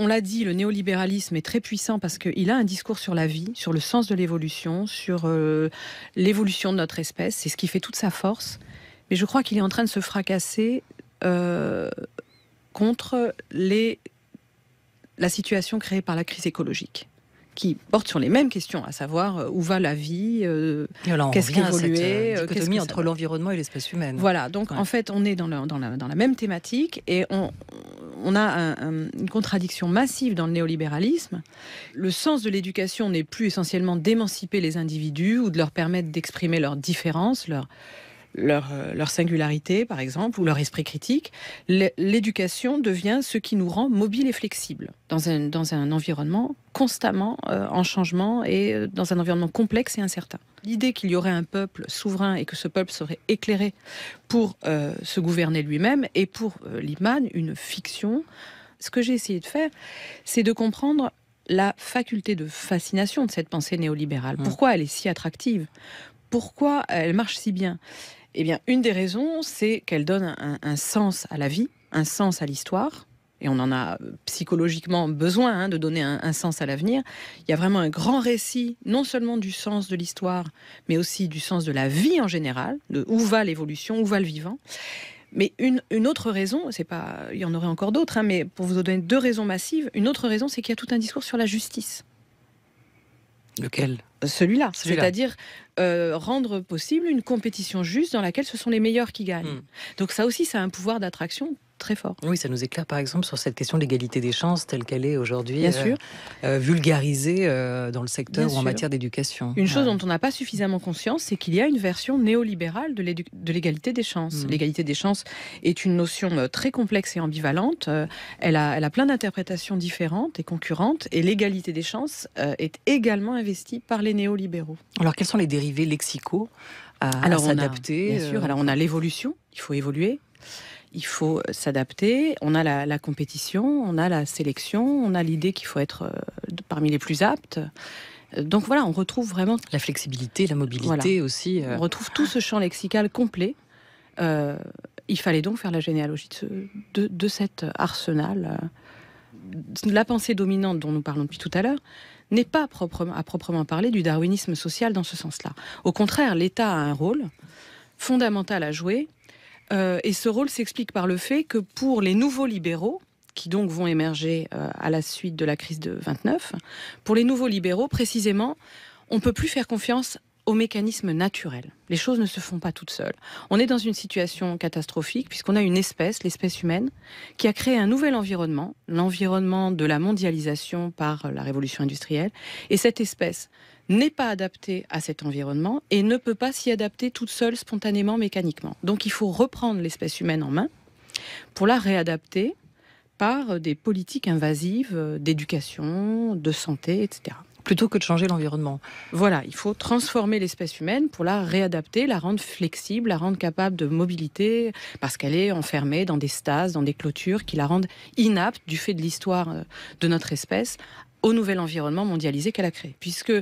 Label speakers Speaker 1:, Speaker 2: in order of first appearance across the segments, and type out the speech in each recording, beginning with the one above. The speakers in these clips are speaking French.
Speaker 1: on l'a dit, le néolibéralisme est très puissant parce qu'il a un discours sur la vie, sur le sens de l'évolution, sur l'évolution de notre espèce. C'est ce qui fait toute sa force. Mais je crois qu'il est en train de se fracasser contre la situation créée par la crise écologique, qui porte sur les mêmes questions, à savoir où va la vie, qu'est-ce qui évolue,
Speaker 2: cette dichotomie entre l'environnement et l'espèce humaine.
Speaker 1: Voilà, donc en fait, on est dans la même thématique et on a une contradiction massive dans le néolibéralisme. Le sens de l'éducation n'est plus essentiellement d'émanciper les individus ou de leur permettre d'exprimer leurs différences, leur singularité, par exemple, ou leur esprit critique. L'éducation devient ce qui nous rend mobiles et flexibles dans un environnement constamment en changement et dans un environnement complexe et incertain. L'idée qu'il y aurait un peuple souverain et que ce peuple serait éclairé pour se gouverner lui-même est pour Lippmann une fiction. Ce que j'ai essayé de faire, c'est de comprendre la faculté de fascination de cette pensée néolibérale. Pourquoi elle est si attractive ? Pourquoi elle marche si bien ? Eh bien, une des raisons, c'est qu'elle donne un sens à la vie, un sens à l'histoire. Et on en a psychologiquement besoin de donner un sens à l'avenir. Il y a vraiment un grand récit, non seulement du sens de l'histoire, mais aussi du sens de la vie en général, de où va l'évolution, où va le vivant. Mais une autre raison, il y en aurait encore d'autres, mais pour vous donner 2 raisons massives, une autre raison, c'est qu'il y a tout un discours sur la justice.
Speaker 2: Lequel ?
Speaker 1: Celui-là. C'est-à-dire rendre possible une compétition juste dans laquelle ce sont les meilleurs qui gagnent. Donc ça aussi, ça a un pouvoir d'attraction très fort.
Speaker 2: Oui, ça nous éclaire par exemple sur cette question de l'égalité des chances telle qu'elle est aujourd'hui vulgarisée dans le secteur ou en matière d'éducation.
Speaker 1: Une chose dont on n'a pas suffisamment conscience, c'est qu'il y a une version néolibérale de l'égalité des chances. L'égalité des chances est une notion très complexe et ambivalente. Elle a plein d'interprétations différentes et concurrentes, et l'égalité des chances est également investie par les néolibéraux.
Speaker 2: Alors quels sont les dérivés lexicaux à s'adapter
Speaker 1: Bien sûr, alors on a l'évolution, il faut évoluer. Il faut s'adapter, on a la compétition, on a la sélection, on a l'idée qu'il faut être parmi les plus aptes. Donc voilà, on retrouve vraiment...
Speaker 2: La flexibilité, la mobilité aussi.
Speaker 1: On retrouve tout ce champ lexical complet. Il fallait donc faire la généalogie de cet arsenal. La pensée dominante dont nous parlons depuis tout à l'heure n'est pas à proprement parler du darwinisme social dans ce sens-là. Au contraire, l'État a un rôle fondamental à jouer. Et ce rôle s'explique par le fait que pour les nouveaux libéraux, qui donc vont émerger à la suite de la crise de 29, pour les nouveaux libéraux, précisément, on ne peut plus faire confiance aux mécanismes naturels. Les choses ne se font pas toutes seules. On est dans une situation catastrophique, puisqu'on a une espèce, l'espèce humaine, qui a créé un nouvel environnement, l'environnement de la mondialisation par la révolution industrielle, et cette espèce n'est pas adaptée à cet environnement et ne peut pas s'y adapter toute seule, spontanément, mécaniquement. Donc il faut reprendre l'espèce humaine en main pour la réadapter par des politiques invasives d'éducation, de santé, etc.
Speaker 2: Plutôt que de changer l'environnement.
Speaker 1: Voilà, il faut transformer l'espèce humaine pour la réadapter, la rendre flexible, la rendre capable de mobilité, parce qu'elle est enfermée dans des stases, dans des clôtures qui la rendent inapte, du fait de l'histoire de notre espèce, au nouvel environnement mondialisé qu'elle a créé. Puisque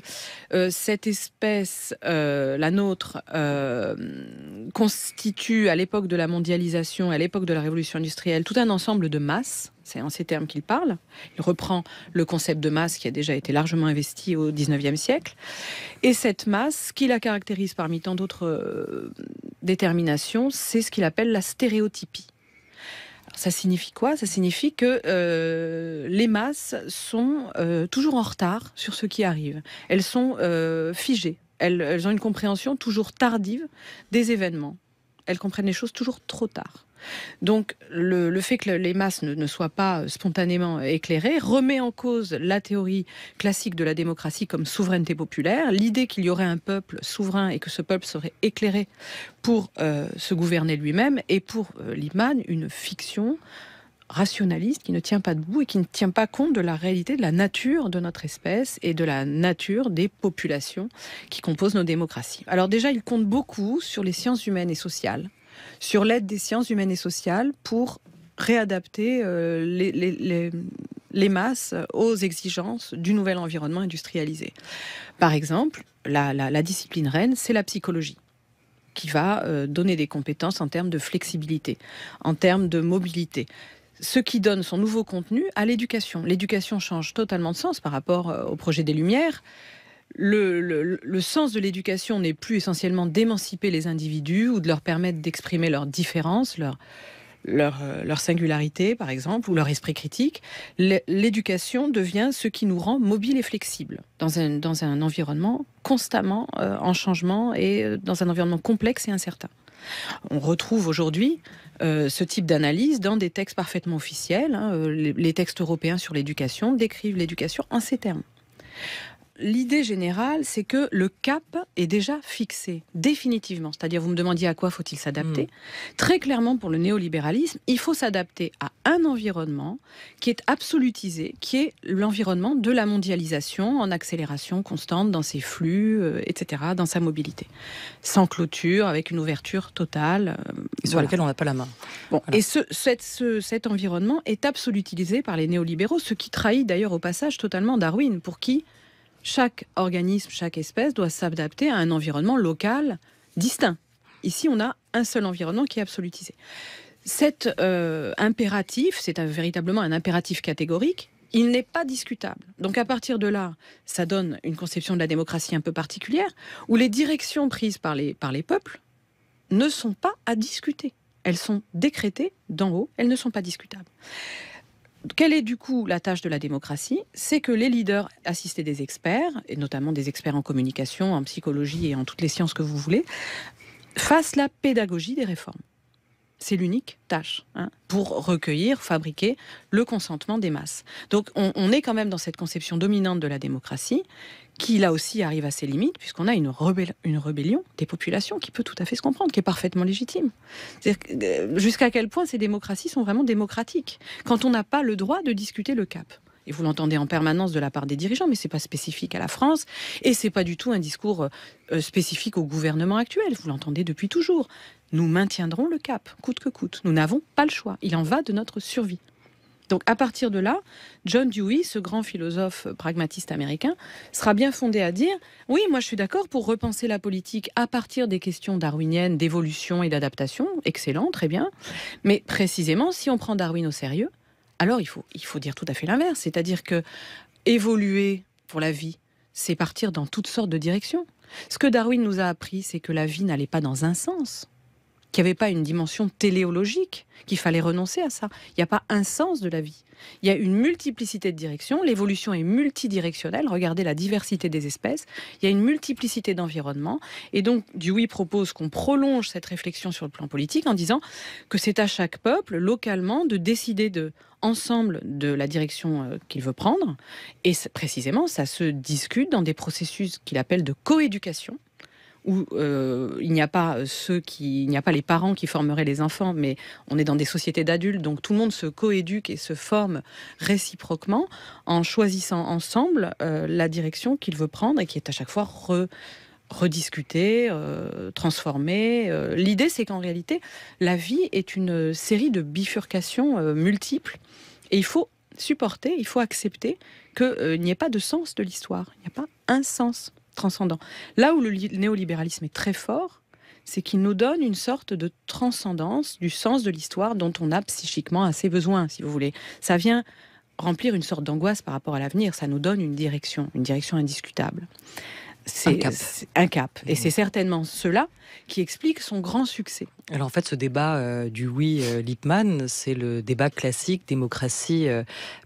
Speaker 1: cette espèce, la nôtre, constitue à l'époque de la mondialisation, à l'époque de la révolution industrielle, tout un ensemble de masses. C'est en ces termes qu'il parle. Il reprend le concept de masse qui a déjà été largement investi au XIXe siècle. Et cette masse, qui la caractérise parmi tant d'autres déterminations, c'est ce qu'il appelle la stéréotypie. Ça signifie quoi ? Ça signifie que les masses sont toujours en retard sur ce qui arrive. Elles sont figées. Elles ont une compréhension toujours tardive des événements. Elles comprennent les choses toujours trop tard. Donc le fait que les masses ne soient pas spontanément éclairées remet en cause la théorie classique de la démocratie comme souveraineté populaire, l'idée qu'il y aurait un peuple souverain et que ce peuple serait éclairé pour se gouverner lui-même est pour Lippmann une fiction rationaliste qui ne tient pas debout et qui ne tient pas compte de la réalité de la nature de notre espèce et de la nature des populations qui composent nos démocraties. Alors déjà, il compte beaucoup sur les sciences humaines et sociales, sur l'aide des sciences humaines et sociales pour réadapter les masses aux exigences du nouvel environnement industrialisé. Par exemple, la discipline reine, c'est la psychologie, qui va donner des compétences en termes de flexibilité, en termes de mobilité. ce qui donne son nouveau contenu à l'éducation. L'éducation change totalement de sens par rapport au projet des Lumières. Le sens de l'éducation n'est plus essentiellement d'émanciper les individus ou de leur permettre d'exprimer leurs différences, leur singularité, par exemple, ou leur esprit critique. L'éducation devient ce qui nous rend mobiles et flexibles dans un environnement constamment en changement et dans un environnement complexe et incertain. On retrouve aujourd'hui ce type d'analyse dans des textes parfaitement officiels. Les textes européens sur l'éducation décrivent l'éducation en ces termes. L'idée générale, c'est que le cap est déjà fixé, définitivement. C'est-à-dire, vous me demandiez à quoi faut-il s'adapter. Très clairement, pour le néolibéralisme, il faut s'adapter à un environnement qui est absolutisé, qui est l'environnement de la mondialisation en accélération constante dans ses flux, etc., dans sa mobilité. Sans clôture, avec une ouverture totale.
Speaker 2: Sur lequel on n'a pas la main.
Speaker 1: Bon, voilà. Et cet environnement est absolutisé par les néolibéraux, ce qui trahit d'ailleurs au passage totalement Darwin, pour qui chaque organisme, chaque espèce doit s'adapter à un environnement local distinct. Ici, on a un seul environnement qui est absolutisé. Cet impératif, c'est véritablement un impératif catégorique, il n'est pas discutable. Donc à partir de là, ça donne une conception de la démocratie un peu particulière, où les directions prises par les peuples ne sont pas à discuter. Elles sont décrétées d'en haut, elles ne sont pas discutables. Quelle est du coup la tâche de la démocratie? C'est que les leaders, assistés des experts, et notamment des experts en communication, en psychologie et en toutes les sciences que vous voulez, fassent la pédagogie des réformes. C'est l'unique tâche, pour recueillir, fabriquer le consentement des masses. Donc on est quand même dans cette conception dominante de la démocratie, qui là aussi arrive à ses limites, puisqu'on a une rébellion des populations qui peut tout à fait se comprendre, qui est parfaitement légitime. Jusqu'à quel point ces démocraties sont vraiment démocratiques, quand on n'a pas le droit de discuter le cap. Et vous l'entendez en permanence de la part des dirigeants, mais c'est pas spécifique à la France, et c'est pas du tout un discours spécifique au gouvernement actuel. Vous l'entendez depuis toujours. Nous maintiendrons le cap, coûte que coûte. Nous n'avons pas le choix. Il en va de notre survie. Donc à partir de là, John Dewey, ce grand philosophe pragmatiste américain, sera bien fondé à dire « Oui, moi je suis d'accord pour repenser la politique à partir des questions darwiniennes d'évolution et d'adaptation. Excellent, très bien. Mais précisément, si on prend Darwin au sérieux, alors il faut dire tout à fait l'inverse. C'est-à-dire que évoluer pour la vie, c'est partir dans toutes sortes de directions. Ce que Darwin nous a appris, c'est que la vie n'allait pas dans un sens, qu'il n'y avait pas une dimension téléologique, qu'il fallait renoncer à ça. Il n'y a pas un sens de la vie. Il y a une multiplicité de directions. L'évolution est multidirectionnelle. Regardez la diversité des espèces. Il y a une multiplicité d'environnements. Et donc, Dewey propose qu'on prolonge cette réflexion sur le plan politique en disant que c'est à chaque peuple, localement, de décider ensemble de la direction qu'il veut prendre. Et précisément, ça se discute dans des processus qu'il appelle de coéducation, où il n'y a pas les parents qui formeraient les enfants, mais on est dans des sociétés d'adultes, donc tout le monde se coéduque et se forme réciproquement en choisissant ensemble la direction qu'il veut prendre et qui est à chaque fois rediscutée, transformée. L'idée, c'est qu'en réalité, la vie est une série de bifurcations multiples et il faut supporter, il faut accepter qu'il n'y ait pas de sens de l'histoire. Il n'y a pas un sens transcendant. Là où le néolibéralisme est très fort, c'est qu'il nous donne une sorte de transcendance du sens de l'histoire dont on a psychiquement assez besoin, si vous voulez. Ça vient remplir une sorte d'angoisse par rapport à l'avenir. Ça nous donne une direction indiscutable. C'est un cap. Et c'est certainement cela qui explique son grand succès.
Speaker 2: Alors en fait, ce débat Dewey-Lippmann, c'est le débat classique démocratie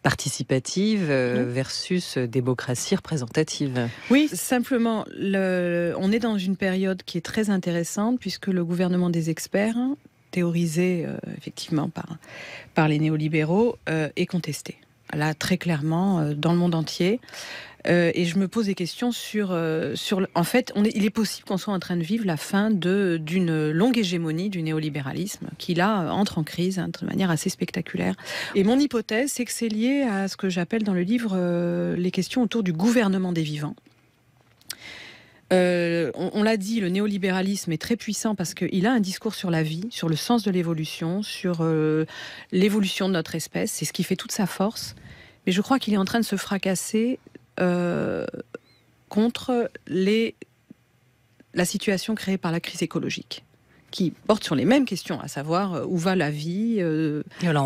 Speaker 2: participative versus démocratie représentative.
Speaker 1: Oui, simplement, on est dans une période qui est très intéressante puisque le gouvernement des experts, théorisé effectivement par les néolibéraux, est contesté. Là, très clairement, dans le monde entier. Et je me pose des questions sur en fait, il est possible qu'on soit en train de vivre la fin d'une longue hégémonie du néolibéralisme qui, là, entre en crise de manière assez spectaculaire. Et mon hypothèse, c'est que c'est lié à ce que j'appelle dans le livre les questions autour du gouvernement des vivants. On l'a dit, le néolibéralisme est très puissant parce qu'il a un discours sur la vie, sur le sens de l'évolution, sur l'évolution de notre espèce. C'est ce qui fait toute sa force. Mais je crois qu'il est en train de se fracasser contre la situation créée par la crise écologique, qui portent sur les mêmes questions, à savoir où va la vie,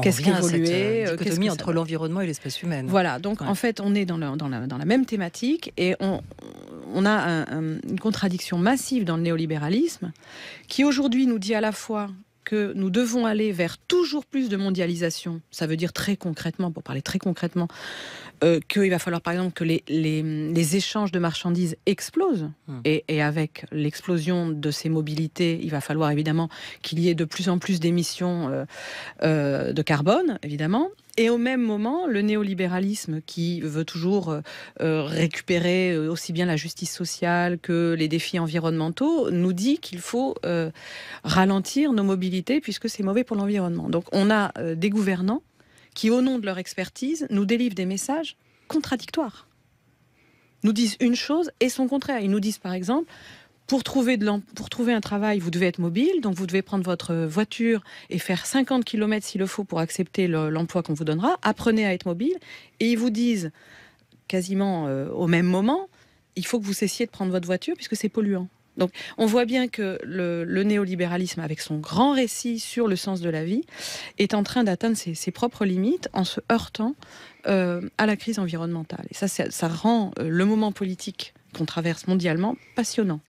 Speaker 2: qu'est-ce
Speaker 1: qui évolue,
Speaker 2: cette dichotomie entre l'environnement et l'espèce humaine.
Speaker 1: Voilà, donc en fait, on est dans la même thématique et on a une contradiction massive dans le néolibéralisme qui aujourd'hui nous dit à la fois que nous devons aller vers toujours plus de mondialisation. Ça veut dire très concrètement, pour parler très concrètement, qu'il va falloir par exemple que les échanges de marchandises explosent. Et avec l'explosion de ces mobilités, il va falloir évidemment qu'il y ait de plus en plus d'émissions de carbone, évidemment. Et au même moment, le néolibéralisme qui veut toujours récupérer aussi bien la justice sociale que les défis environnementaux nous dit qu'il faut ralentir nos mobilités puisque c'est mauvais pour l'environnement. Donc on a des gouvernants qui, au nom de leur expertise, nous délivrent des messages contradictoires. Nous disent une chose et son contraire. Ils nous disent par exemple, pour trouver un travail, vous devez être mobile, donc vous devez prendre votre voiture et faire 50 km s'il le faut pour accepter l'emploi qu'on vous donnera. Apprenez à être mobile. Et ils vous disent, quasiment au même moment, il faut que vous cessiez de prendre votre voiture puisque c'est polluant. Donc on voit bien que le néolibéralisme, avec son grand récit sur le sens de la vie, est en train d'atteindre ses propres limites en se heurtant à la crise environnementale. Et ça rend le moment politique qu'on traverse mondialement passionnant.